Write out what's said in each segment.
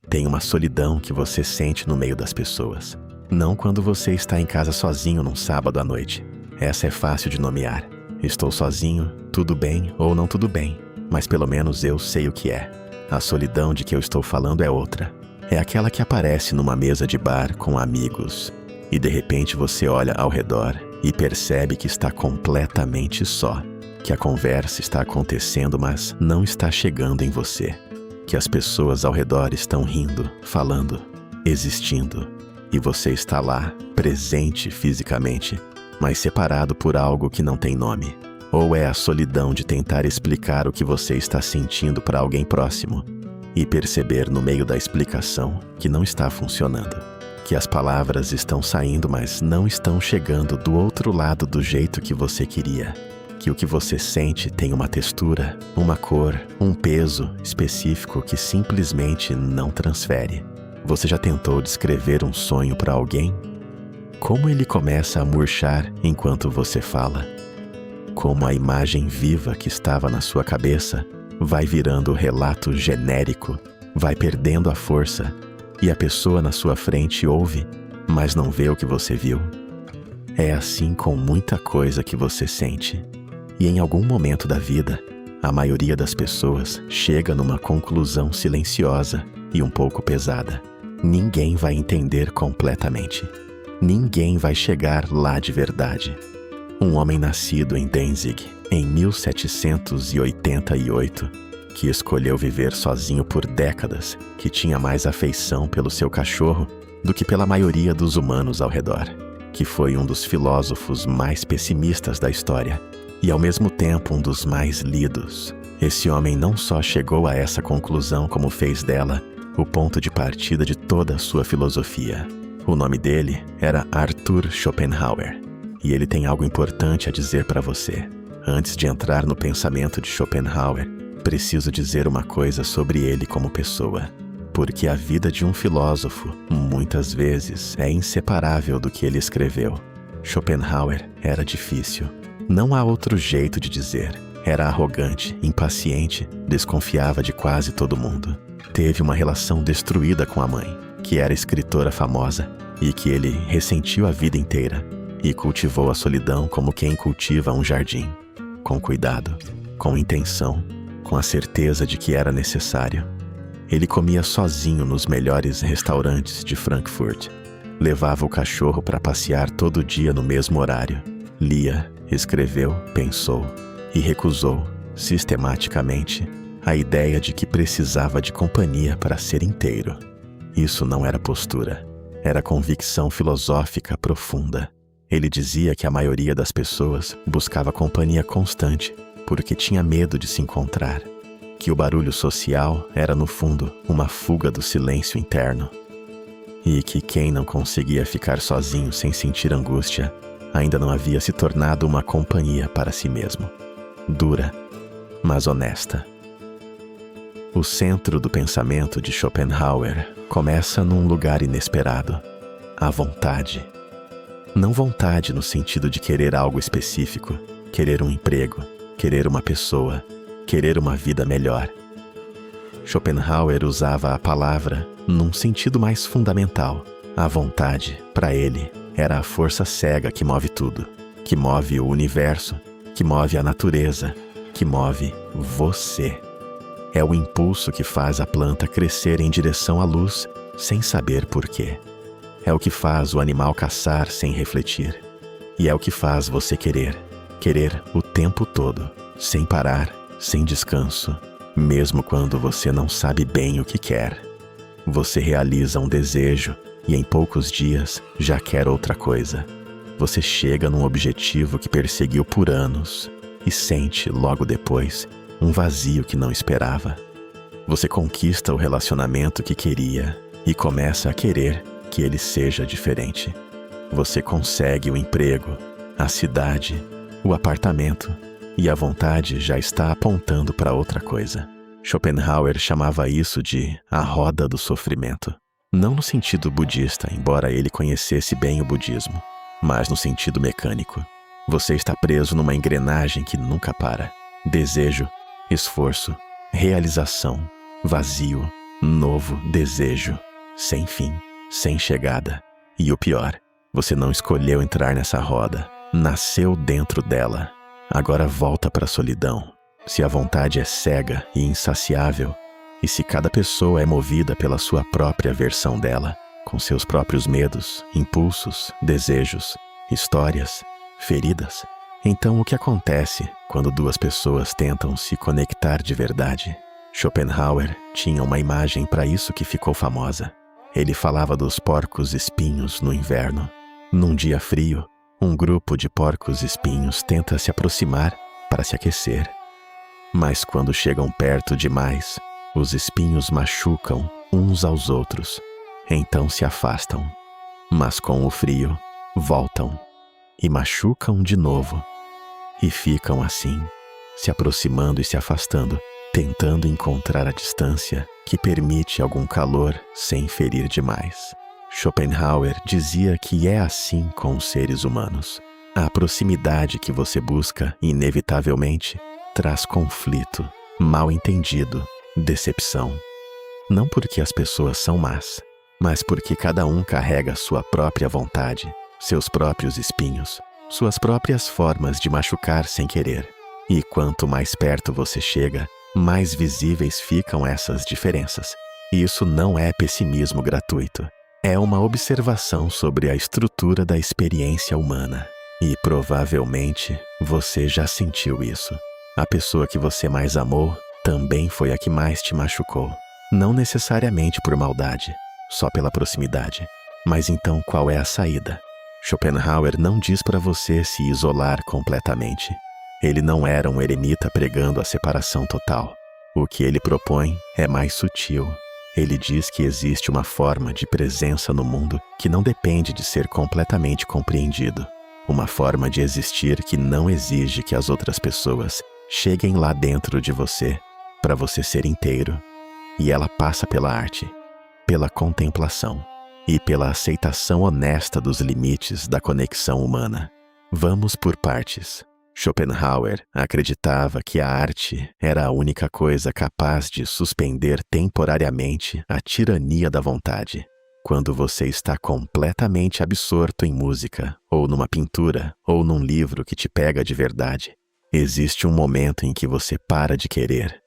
Tem uma solidão que você sente no meio das pessoas. Não quando você está em casa sozinho num sábado à noite. Essa é fácil de nomear. Estou sozinho, tudo bem ou não tudo bem, mas pelo menos eu sei o que é. A solidão de que eu estou falando é outra. É aquela que aparece numa mesa de bar com amigos e de repente você olha ao redor e percebe que está completamente só, que a conversa está acontecendo, mas não está chegando em você, que as pessoas ao redor estão rindo, falando, existindo, e você está lá, presente fisicamente, mas separado por algo que não tem nome. Ou é a solidão de tentar explicar o que você está sentindo para alguém próximo e perceber no meio da explicação que não está funcionando, que as palavras estão saindo, mas não estão chegando do outro lado do jeito que você queria, que o que você sente tem uma textura, uma cor, um peso específico que simplesmente não transfere. Você já tentou descrever um sonho para alguém? Como ele começa a murchar enquanto você fala? Como a imagem viva que estava na sua cabeça vai virando relato genérico, vai perdendo a força, e a pessoa na sua frente ouve, mas não vê o que você viu? É assim com muita coisa que você sente. E em algum momento da vida, a maioria das pessoas chega numa conclusão silenciosa e um pouco pesada. Ninguém vai entender completamente. Ninguém vai chegar lá de verdade. Um homem nascido em Danzig, em 1788, que escolheu viver sozinho por décadas, que tinha mais afeição pelo seu cachorro do que pela maioria dos humanos ao redor, que foi um dos filósofos mais pessimistas da história e ao mesmo tempo um dos mais lidos. Esse homem não só chegou a essa conclusão, como fez dela o ponto de partida de toda a sua filosofia. O nome dele era Arthur Schopenhauer. E ele tem algo importante a dizer para você. Antes de entrar no pensamento de Schopenhauer, preciso dizer uma coisa sobre ele como pessoa. Porque a vida de um filósofo, muitas vezes, é inseparável do que ele escreveu. Schopenhauer era difícil. Não há outro jeito de dizer. Era arrogante, impaciente, desconfiava de quase todo mundo. Teve uma relação destruída com a mãe, que era escritora famosa, e que ele ressentiu a vida inteira. E cultivou a solidão como quem cultiva um jardim, com cuidado, com intenção, com a certeza de que era necessário. Ele comia sozinho nos melhores restaurantes de Frankfurt. Levava o cachorro para passear todo dia no mesmo horário. Lia, escreveu, pensou e recusou, sistematicamente, a ideia de que precisava de companhia para ser inteiro. Isso não era postura, era convicção filosófica profunda. Ele dizia que a maioria das pessoas buscava companhia constante porque tinha medo de se encontrar, que o barulho social era, no fundo, uma fuga do silêncio interno, e que quem não conseguia ficar sozinho sem sentir angústia ainda não havia se tornado uma companhia para si mesmo. Dura, mas honesta. O centro do pensamento de Schopenhauer começa num lugar inesperado: a vontade. Não vontade no sentido de querer algo específico, querer um emprego, querer uma pessoa, querer uma vida melhor. Schopenhauer usava a palavra num sentido mais fundamental. A vontade, para ele, era a força cega que move tudo, que move o universo, que move a natureza, que move você. É o impulso que faz a planta crescer em direção à luz, sem saber por quê. É o que faz o animal caçar sem refletir. E é o que faz você querer o tempo todo, sem parar, sem descanso, mesmo quando você não sabe bem o que quer. Você realiza um desejo e em poucos dias já quer outra coisa. Você chega num objetivo que perseguiu por anos e sente, logo depois, um vazio que não esperava. Você conquista o relacionamento que queria e começa a querer que ele seja diferente. Você consegue o emprego, a cidade, o apartamento, e a vontade já está apontando para outra coisa. Schopenhauer chamava isso de a roda do sofrimento. Não no sentido budista, embora ele conhecesse bem o budismo, mas no sentido mecânico. Você está preso numa engrenagem que nunca para. Desejo, esforço, realização, vazio, novo desejo, sem fim, sem chegada. E o pior, você não escolheu entrar nessa roda, nasceu dentro dela. Agora volta para a solidão. Se a vontade é cega e insaciável, e se cada pessoa é movida pela sua própria versão dela, com seus próprios medos, impulsos, desejos, histórias, feridas, então o que acontece quando duas pessoas tentam se conectar de verdade? Schopenhauer tinha uma imagem para isso que ficou famosa. Ele falava dos porcos espinhos no inverno. Num dia frio, um grupo de porcos espinhos tenta se aproximar para se aquecer. Mas quando chegam perto demais, os espinhos machucam uns aos outros. Então se afastam. Mas com o frio, voltam e machucam de novo. E ficam assim, se aproximando e se afastando, tentando encontrar a distância que permite algum calor sem ferir demais. Schopenhauer dizia que é assim com os seres humanos. A proximidade que você busca, inevitavelmente, traz conflito, mal-entendido, decepção. Não porque as pessoas são más, mas porque cada um carrega sua própria vontade, seus próprios espinhos, suas próprias formas de machucar sem querer. E quanto mais perto você chega, mais visíveis ficam essas diferenças. E isso não é pessimismo gratuito. É uma observação sobre a estrutura da experiência humana. E provavelmente você já sentiu isso. A pessoa que você mais amou também foi a que mais te machucou. Não necessariamente por maldade, só pela proximidade. Mas então qual é a saída? Schopenhauer não diz para você se isolar completamente. Ele não era um eremita pregando a separação total. O que ele propõe é mais sutil. Ele diz que existe uma forma de presença no mundo que não depende de ser completamente compreendido. Uma forma de existir que não exige que as outras pessoas cheguem lá dentro de você para você ser inteiro. E ela passa pela arte, pela contemplação e pela aceitação honesta dos limites da conexão humana. Vamos por partes. Schopenhauer acreditava que a arte era a única coisa capaz de suspender temporariamente a tirania da vontade. Quando você está completamente absorto em música, ou numa pintura, ou num livro que te pega de verdade, existe um momento em que você para de querer,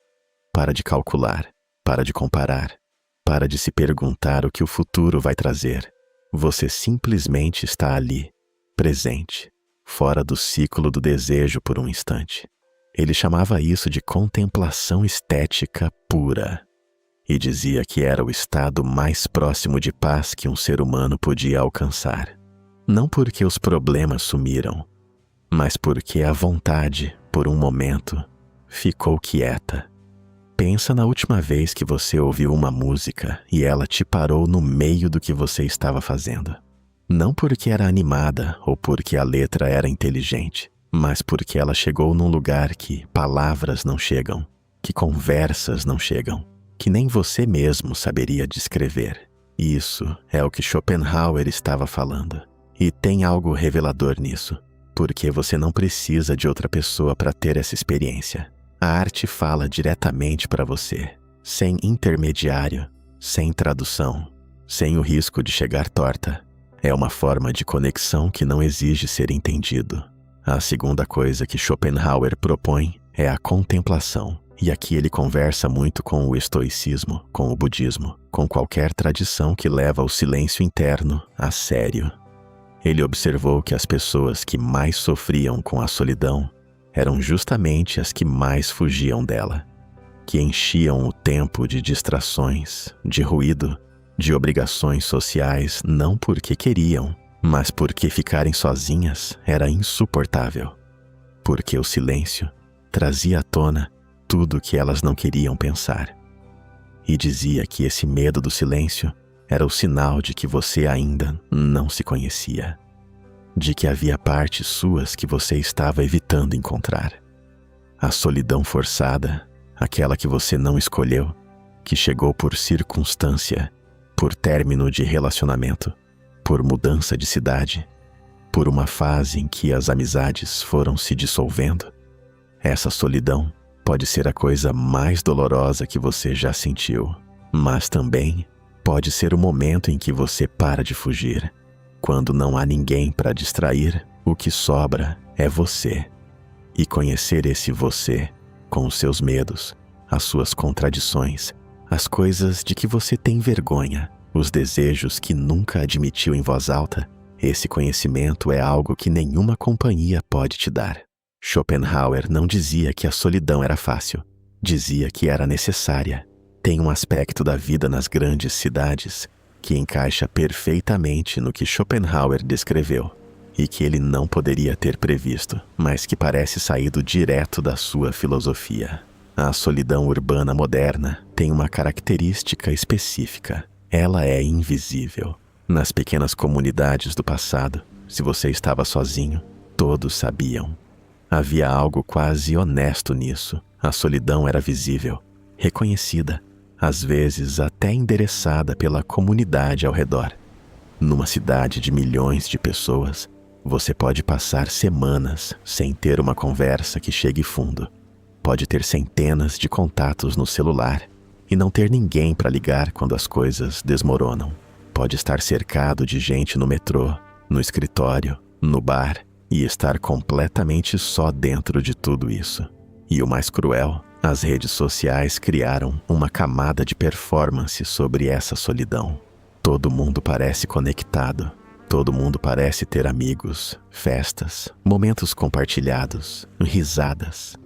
para de calcular, para de comparar, para de se perguntar o que o futuro vai trazer. Você simplesmente está ali, presente, fora do ciclo do desejo por um instante. Ele chamava isso de contemplação estética pura e dizia que era o estado mais próximo de paz que um ser humano podia alcançar. Não porque os problemas sumiram, mas porque a vontade, por um momento, ficou quieta. Pensa na última vez que você ouviu uma música e ela te parou no meio do que você estava fazendo. Não porque era animada ou porque a letra era inteligente, mas porque ela chegou num lugar que palavras não chegam, que conversas não chegam, que nem você mesmo saberia descrever. Isso é o que Schopenhauer estava falando. E tem algo revelador nisso, porque você não precisa de outra pessoa para ter essa experiência. A arte fala diretamente para você, sem intermediário, sem tradução, sem o risco de chegar torta. É uma forma de conexão que não exige ser entendido. A segunda coisa que Schopenhauer propõe é a contemplação. E aqui ele conversa muito com o estoicismo, com o budismo, com qualquer tradição que leva o silêncio interno a sério. Ele observou que as pessoas que mais sofriam com a solidão eram justamente as que mais fugiam dela, que enchiam o tempo de distrações, de ruído, de obrigações sociais não porque queriam, mas porque ficarem sozinhas era insuportável, porque o silêncio trazia à tona tudo o que elas não queriam pensar. E dizia que esse medo do silêncio era o sinal de que você ainda não se conhecia, de que havia partes suas que você estava evitando encontrar. A solidão forçada, aquela que você não escolheu, que chegou por circunstância, por término de relacionamento, por mudança de cidade, por uma fase em que as amizades foram se dissolvendo. Essa solidão pode ser a coisa mais dolorosa que você já sentiu. Mas também pode ser o momento em que você para de fugir. Quando não há ninguém para distrair, o que sobra é você. E conhecer esse você, com os seus medos, as suas contradições, as coisas de que você tem vergonha, os desejos que nunca admitiu em voz alta, esse conhecimento é algo que nenhuma companhia pode te dar. Schopenhauer não dizia que a solidão era fácil, dizia que era necessária. Tem um aspecto da vida nas grandes cidades que encaixa perfeitamente no que Schopenhauer descreveu e que ele não poderia ter previsto, mas que parece saído direto da sua filosofia. A solidão urbana moderna tem uma característica específica. Ela é invisível. Nas pequenas comunidades do passado, se você estava sozinho, todos sabiam. Havia algo quase honesto nisso. A solidão era visível, reconhecida, às vezes até endereçada pela comunidade ao redor. Numa cidade de milhões de pessoas, você pode passar semanas sem ter uma conversa que chegue fundo. Pode ter centenas de contatos no celular e não ter ninguém para ligar quando as coisas desmoronam. Pode estar cercado de gente no metrô, no escritório, no bar e estar completamente só dentro de tudo isso. E o mais cruel, as redes sociais criaram uma camada de performance sobre essa solidão. Todo mundo parece conectado, todo mundo parece ter amigos, festas, momentos compartilhados, risadas.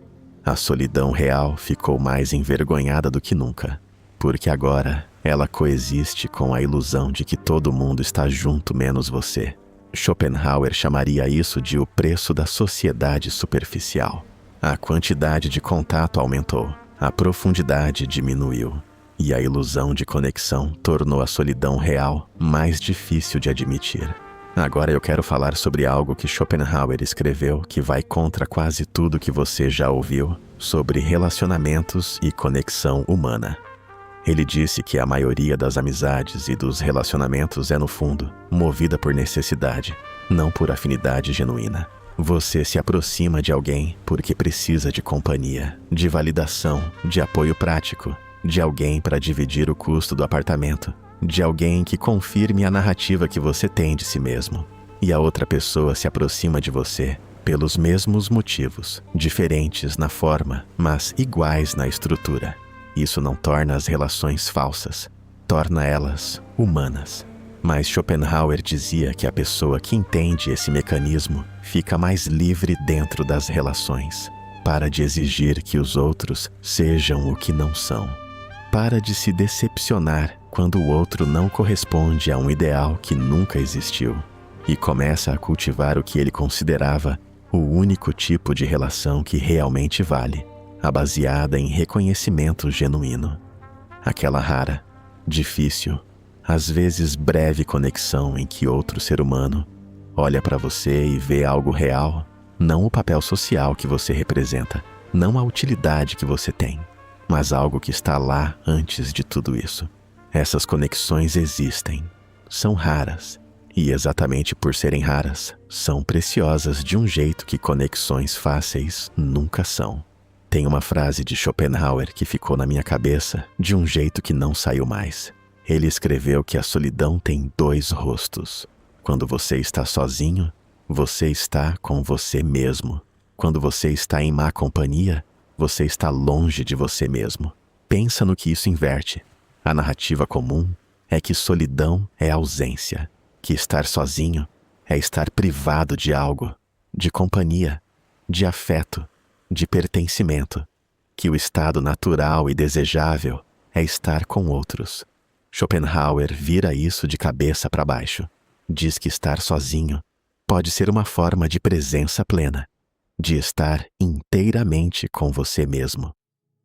A solidão real ficou mais envergonhada do que nunca, porque agora ela coexiste com a ilusão de que todo mundo está junto menos você. Schopenhauer chamaria isso de o preço da sociedade superficial. A quantidade de contato aumentou, a profundidade diminuiu, e a ilusão de conexão tornou a solidão real mais difícil de admitir. Agora eu quero falar sobre algo que Schopenhauer escreveu que vai contra quase tudo que você já ouviu sobre relacionamentos e conexão humana. Ele disse que a maioria das amizades e dos relacionamentos é, no fundo, movida por necessidade, não por afinidade genuína. Você se aproxima de alguém porque precisa de companhia, de validação, de apoio prático, de alguém para dividir o custo do apartamento, de alguém que confirme a narrativa que você tem de si mesmo. E a outra pessoa se aproxima de você pelos mesmos motivos, diferentes na forma, mas iguais na estrutura. Isso não torna as relações falsas, torna elas humanas. Mas Schopenhauer dizia que a pessoa que entende esse mecanismo fica mais livre dentro das relações. Para de exigir que os outros sejam o que não são. Para de se decepcionar quando o outro não corresponde a um ideal que nunca existiu. E começa a cultivar o que ele considerava o único tipo de relação que realmente vale, a baseada em reconhecimento genuíno. Aquela rara, difícil, às vezes breve conexão em que outro ser humano olha para você e vê algo real, não o papel social que você representa, não a utilidade que você tem, mas algo que está lá antes de tudo isso. Essas conexões existem, são raras, e exatamente por serem raras, são preciosas de um jeito que conexões fáceis nunca são. Tem uma frase de Schopenhauer que ficou na minha cabeça de um jeito que não saiu mais. Ele escreveu que a solidão tem dois rostos. Quando você está sozinho, você está com você mesmo. Quando você está em má companhia, você está longe de você mesmo. Pensa no que isso inverte. A narrativa comum é que solidão é ausência, que estar sozinho é estar privado de algo, de companhia, de afeto, de pertencimento, que o estado natural e desejável é estar com outros. Schopenhauer vira isso de cabeça para baixo. Diz que estar sozinho pode ser uma forma de presença plena, de estar inteiramente com você mesmo.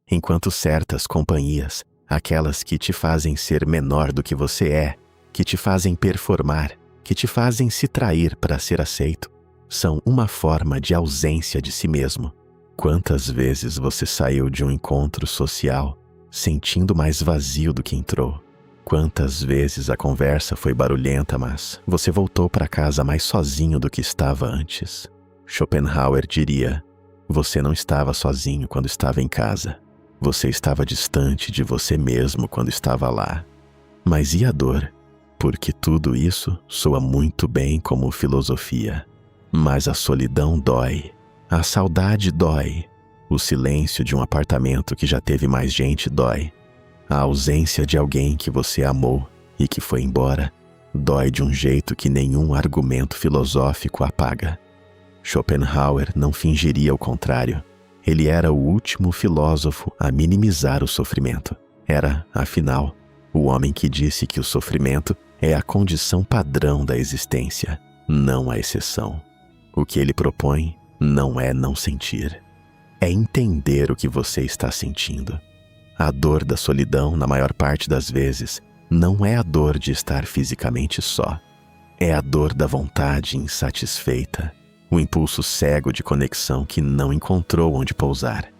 Enquanto certas companhias, aquelas que te fazem ser menor do que você é, que te fazem performar, que te fazem se trair para ser aceito, são uma forma de ausência de si mesmo. Quantas vezes você saiu de um encontro social sentindo mais vazio do que entrou? Quantas vezes a conversa foi barulhenta, mas você voltou para casa mais sozinho do que estava antes? Schopenhauer diria: você não estava sozinho quando estava em casa. Você estava distante de você mesmo quando estava lá. Mas e a dor? Porque tudo isso soa muito bem como filosofia. Mas a solidão dói. A saudade dói. O silêncio de um apartamento que já teve mais gente dói. A ausência de alguém que você amou e que foi embora dói de um jeito que nenhum argumento filosófico apaga. Schopenhauer não fingiria o contrário. Ele era o último filósofo a minimizar o sofrimento. Era, afinal, o homem que disse que o sofrimento é a condição padrão da existência, não a exceção. O que ele propõe não é não sentir. É entender o que você está sentindo. A dor da solidão, na maior parte das vezes, não é a dor de estar fisicamente só. É a dor da vontade insatisfeita, o impulso cego de conexão que não encontrou onde pousar.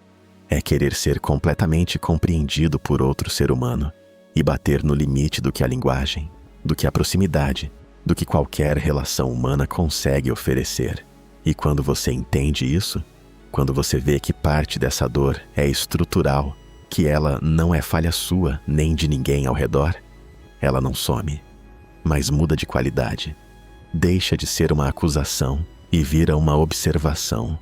É querer ser completamente compreendido por outro ser humano e bater no limite do que a linguagem, do que a proximidade, do que qualquer relação humana consegue oferecer. E quando você entende isso, quando você vê que parte dessa dor é estrutural, que ela não é falha sua nem de ninguém ao redor, ela não some, mas muda de qualidade. Deixa de ser uma acusação e vira uma observação.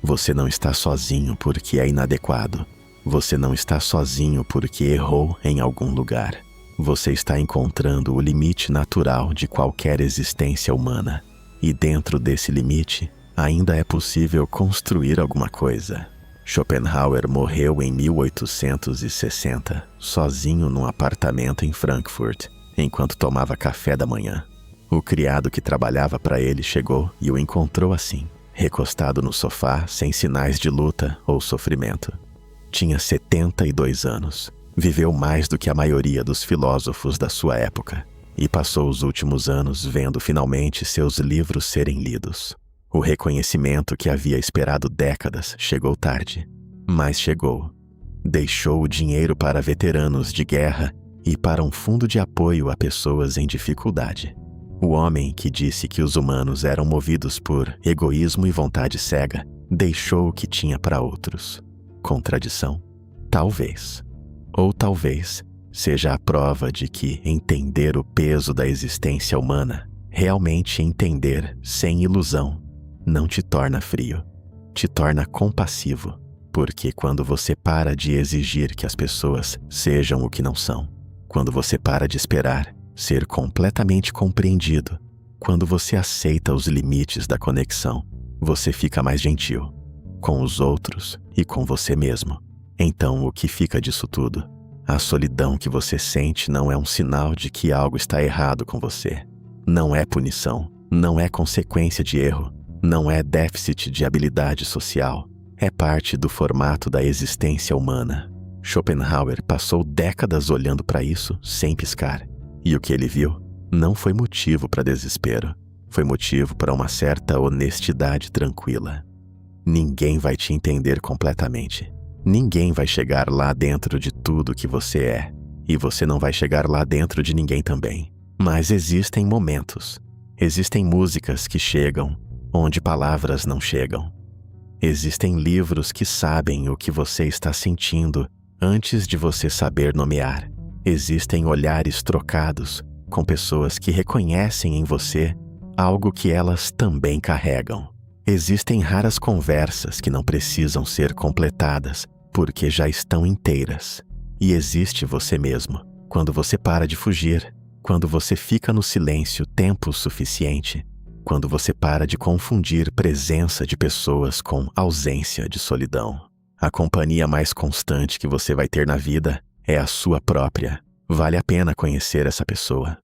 Você não está sozinho porque é inadequado. Você não está sozinho porque errou em algum lugar. Você está encontrando o limite natural de qualquer existência humana. E dentro desse limite, ainda é possível construir alguma coisa. Schopenhauer morreu em 1860, sozinho num apartamento em Frankfurt, enquanto tomava café da manhã. O criado que trabalhava para ele chegou e o encontrou assim, recostado no sofá, sem sinais de luta ou sofrimento. Tinha 72 anos, viveu mais do que a maioria dos filósofos da sua época e passou os últimos anos vendo finalmente seus livros serem lidos. O reconhecimento que havia esperado décadas chegou tarde, mas chegou. Deixou o dinheiro para veteranos de guerra e para um fundo de apoio a pessoas em dificuldade. O homem que disse que os humanos eram movidos por egoísmo e vontade cega deixou o que tinha para outros. Contradição? Talvez. Ou talvez seja a prova de que entender o peso da existência humana, realmente entender sem ilusão, não te torna frio, te torna compassivo, porque quando você para de exigir que as pessoas sejam o que não são, quando você para de esperar ser completamente compreendido, quando você aceita os limites da conexão, você fica mais gentil, com os outros e com você mesmo. Então, o que fica disso tudo? A solidão que você sente não é um sinal de que algo está errado com você. Não é punição, não é consequência de erro, não é déficit de habilidade social. É parte do formato da existência humana. Schopenhauer passou décadas olhando para isso sem piscar. E o que ele viu não foi motivo para desespero. Foi motivo para uma certa honestidade tranquila. Ninguém vai te entender completamente. Ninguém vai chegar lá dentro de tudo que você é. E você não vai chegar lá dentro de ninguém também. Mas existem momentos. Existem músicas que chegam onde palavras não chegam. Existem livros que sabem o que você está sentindo antes de você saber nomear. Existem olhares trocados com pessoas que reconhecem em você algo que elas também carregam. Existem raras conversas que não precisam ser completadas porque já estão inteiras. E existe você mesmo, quando você para de fugir, quando você fica no silêncio tempo suficiente, quando você para de confundir presença de pessoas com ausência de solidão. A companhia mais constante que você vai ter na vida é a sua própria. Vale a pena conhecer essa pessoa.